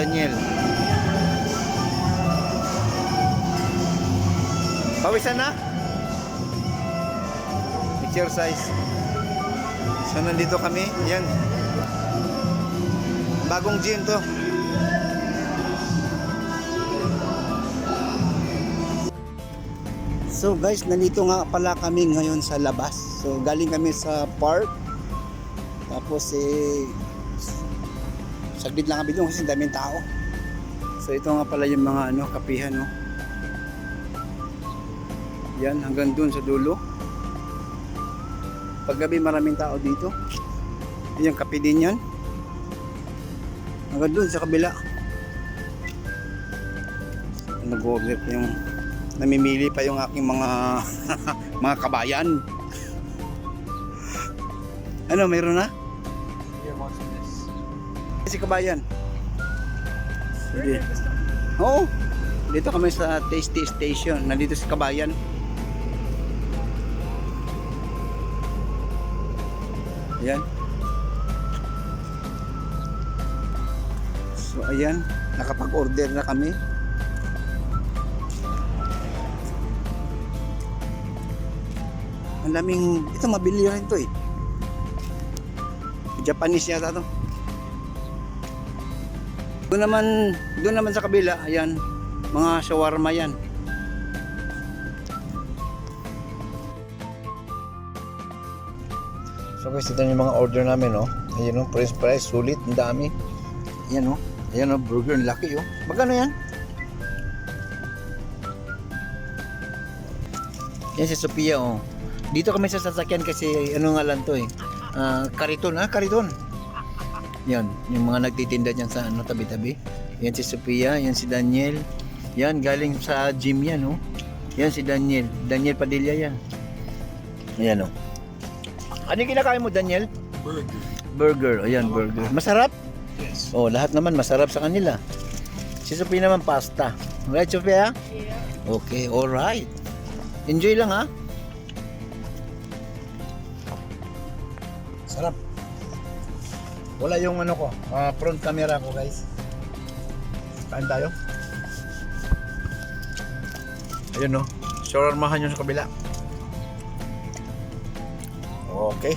Daniel. Pawisan na? Exercise. So nandito kami, yan. Bagong gym to. So guys, nandito nga pala kami ngayon sa labas. So galing kami sa park. Tapos saglit lang kami doon kasi daming tao. So ito nga pala yung mga kapihan, no. Yan, hanggang doon sa dulo. Paggabi maraming tao dito. Yung kape din yan. Hanggang doon sa kabila. Nag-order pa yung namimili pa yung aking mga mga kabayan. Ano, mayroon na? Si kabayan. Sige. Oo. Dito kami sa Tasty Station. Nandito si kabayan. Ayan. So ayan, nakapag-order na kami. Ang daming, ito mabili rin ito eh. Japanese yata ito. Doon naman sa kabila, ayan, mga shawarma yan. So guys, ito yung mga order namin, no. Ayan, no, french fries, sulit, ang dami. Ayan, no. Ayan, no, burger, ang laki, oh. Magkano yan? Yan si Sophia, oh. Dito kami sa sasakyan kasi ano nga lang to eh. Kariton, kariton. Yan, yung mga nagtitinda diyan sa tabi-tabi. Yan si Sophia, yan si Daniel. Yan galing sa gym yan, oh. Yan si Daniel, Daniel Padilla yan. Ayan, oh. Ano yung kinakain mo, Daniel? Burger. Burger, ayan, burger. Masarap? Yes. Oh, lahat naman masarap sa kanila. Si Sophia naman pasta. Right, Sophia? Yeah. Okay, alright. Enjoy lang, ha? Sarap. Wala yung ko, front camera ko, guys. Kain tayo. Ayun, no. Shawarmahan yung sa kabila. Okay.